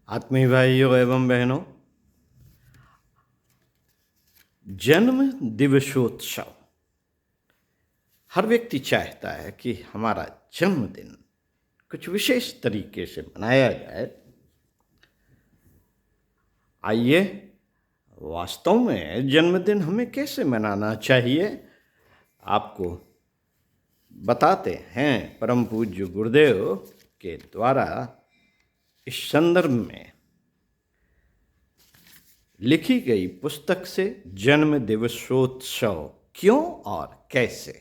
आत्मीय भाइयों एवं बहनों, जन्म दिवसोत्सव हर व्यक्ति चाहता है कि हमारा जन्मदिन कुछ विशेष तरीके से मनाया जाए। आइए, वास्तव में जन्मदिन हमें कैसे मनाना चाहिए, आपको बताते हैं परम पूज्य गुरुदेव के द्वारा इस संदर्भ में लिखी गई पुस्तक से जन्म दिवसोत्सव क्यों और कैसे।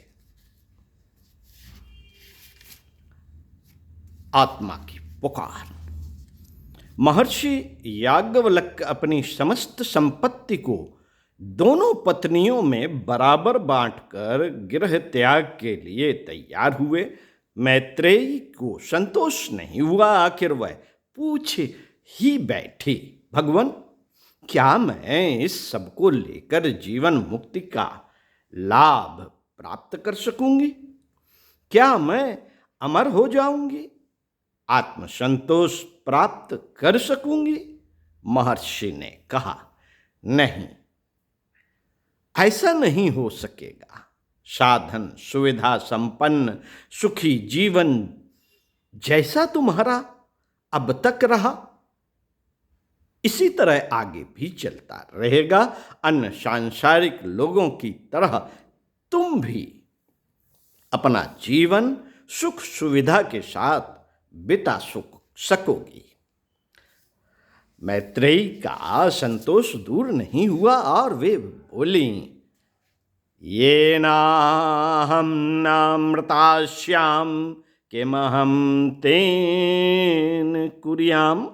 आत्मा की पुकार। महर्षि याज्ञवल्क्य अपनी समस्त संपत्ति को दोनों पत्नियों में बराबर बांटकर गृह त्याग के लिए तैयार हुए। मैत्रेयी को संतोष नहीं हुआ। आखिर वह पूछे ही बैठी, भगवान, क्या मैं इस सब को लेकर जीवन मुक्ति का लाभ प्राप्त कर सकूंगी? क्या मैं अमर हो जाऊंगी? आत्मसंतोष प्राप्त कर सकूंगी? महर्षि ने कहा, नहीं, ऐसा नहीं हो सकेगा। साधन सुविधा संपन्न सुखी जीवन जैसा तुम्हारा अब तक रहा, इसी तरह आगे भी चलता रहेगा। अन्य सांसारिक लोगों की तरह तुम भी अपना जीवन सुख सुविधा के साथ बिता सकोगी। मैत्रेयी का संतोष दूर नहीं हुआ और वे बोली, ये नाहम नामृतास्याम किमहम तेन कुर्याम।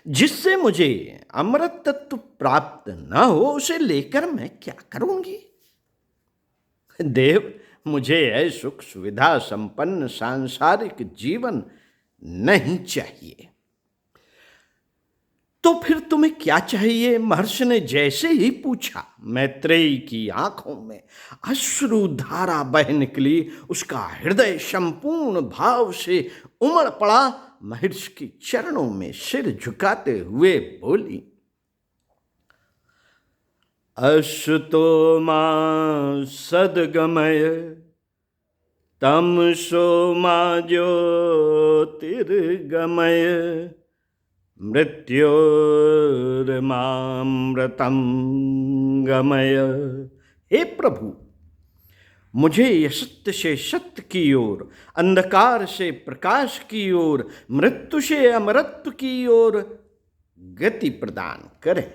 जिससे मुझे अमृत तत्व प्राप्त न हो उसे लेकर मैं क्या करूंगी? देव, मुझे यह सुख सुविधा संपन्न सांसारिक जीवन नहीं चाहिए। तो फिर तुम्हें क्या चाहिए? महर्षि ने जैसे ही पूछा, मैत्रेयी की आंखों में अश्रुधारा बह निकली। उसका हृदय संपूर्ण भाव से उमड़ पड़ा। महर्षि के चरणों में सिर झुकाते हुए बोली, अश्रुतो मा सद्गमय तमसो मा ज्योतिर्गमय मृत्योर्मामृतं गमय। हे प्रभु, मुझे असत्य से सत्य की ओर, अंधकार से प्रकाश की ओर, मृत्यु से अमरत्व की ओर गति प्रदान करें।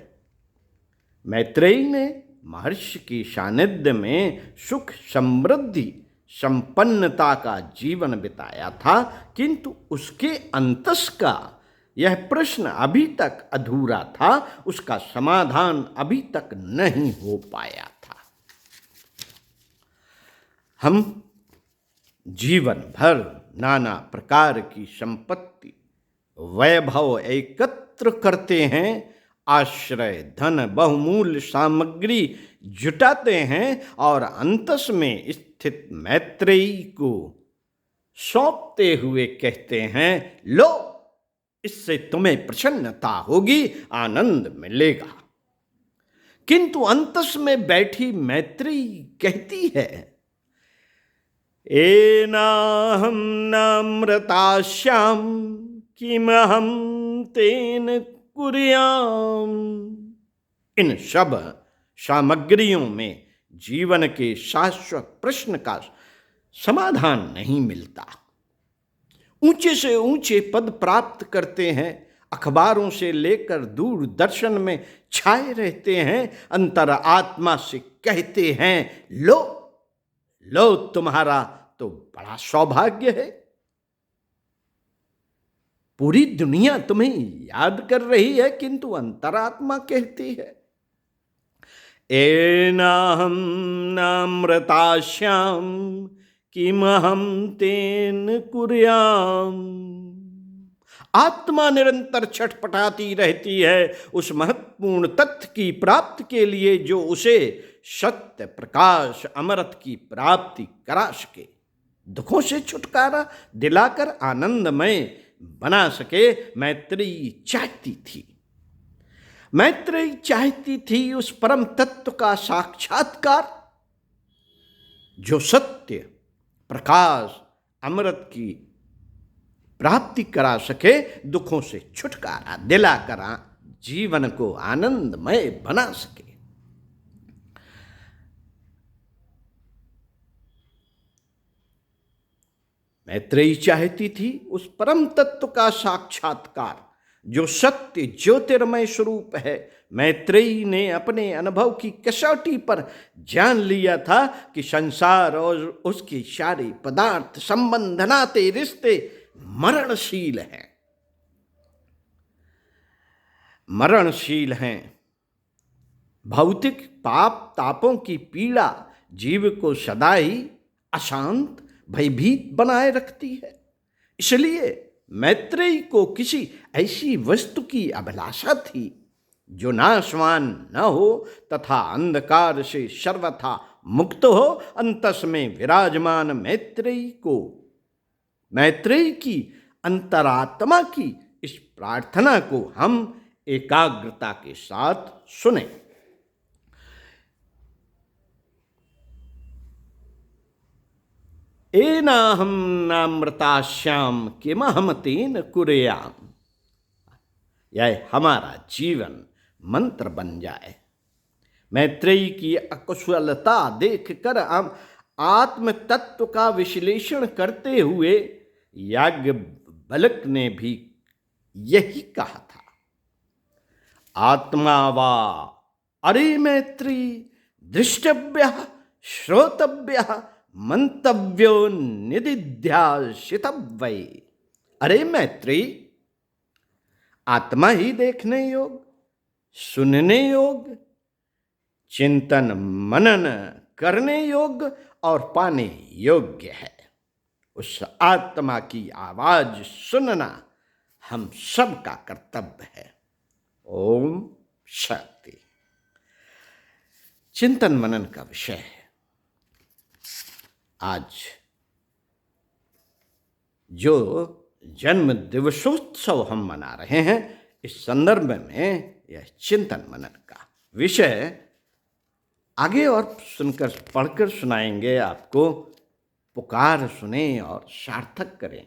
मैत्रेयी ने महर्षि की सानिध्य में सुख समृद्धि संपन्नता का जीवन बिताया था, किंतु उसके अंतस का यह प्रश्न अभी तक अधूरा था। उसका समाधान अभी तक नहीं हो पाया था। हम जीवन भर नाना प्रकार की संपत्ति वैभव एकत्र करते हैं, आश्रय धन बहुमूल्य सामग्री जुटाते हैं और अंतस में स्थित मैत्रेयी को सौंपते हुए कहते हैं, लो, इससे तुम्हें प्रसन्नता होगी, आनंद मिलेगा। किंतु अंतस में बैठी मैत्रेयी कहती है, एनाहम नामृतास्याम किमहम तेन कुर्याम। इन सब सामग्रियों में जीवन के शाश्वत प्रश्न का समाधान नहीं मिलता। ऊंचे से ऊंचे पद प्राप्त करते हैं, अखबारों से लेकर दूरदर्शन में छाए रहते हैं, अंतर आत्मा से कहते हैं, लो लो, तुम्हारा तो बड़ा सौभाग्य है। पूरी दुनिया तुम्हें याद कर रही है, किंतु अंतरात्मा कहती है, एनाहम नामृतास्याम किमहम तेन कुर्याम। आत्मा निरंतर छटपटाती रहती है उस महत्वपूर्ण तथ्य की प्राप्ति के लिए जो उसे सत्य प्रकाश अमृत की प्राप्ति करा सके, दुखों से छुटकारा दिलाकर आनंदमय बना सके, मैत्रेयी चाहती थी। मैत्रेयी चाहती थी उस परम तत्व का साक्षात्कार जो सत्य, प्रकाश, अमृत की प्राप्ति करा सके, दुखों से छुटकारा दिलाकर जीवन को आनंदमय बना सके। मैत्रेयी चाहती थी उस परम तत्व का साक्षात्कार जो सत्य ज्योतिर्मय स्वरूप है। मैत्रेयी ने अपने अनुभव की कसौटी पर जान लिया था कि संसार और उसके सारे पदार्थ, संबंध, नाते, रिश्ते मरणशील हैं, मरणशील हैं। भौतिक पाप तापों की पीड़ा जीव को सदा ही अशांत, भयभीत बनाए रखती है। इसलिए मैत्रेयी को किसी ऐसी वस्तु की अभिलाषा थी जो नाशवान न हो तथा अंधकार से सर्वथा मुक्त हो। अंतस में विराजमान मैत्रेयी की अंतरात्मा की इस प्रार्थना को हम एकाग्रता के साथ सुने। एनाहम नामृताश्याम किमहम तेन कुर्याम। यह हमारा जीवन मंत्र बन जाए। मैत्रेयी की अकुशलता देखकर हम आत्म तत्व का विश्लेषण करते हुए याज्ञवल्क्य ने भी यही कहा था। आत्मा वा अरे मैत्री दृष्टव्य श्रोतव्य मंतव्यो निदिध्यासितव्य। अरे मैत्री, आत्मा ही देखने योग, सुनने योग, चिंतन मनन करने योग्य और पाने योग्य है। उस आत्मा की आवाज सुनना हम सबका कर्तव्य है। ओम शांति। चिंतन मनन का विषय है। आज जो जन्म दिवसोत्सव हम मना रहे हैं, इस संदर्भ में यह चिंतन मनन का विषय आगे और सुनकर पढ़कर सुनाएंगे आपको। पुकार सुने और सार्थक करें।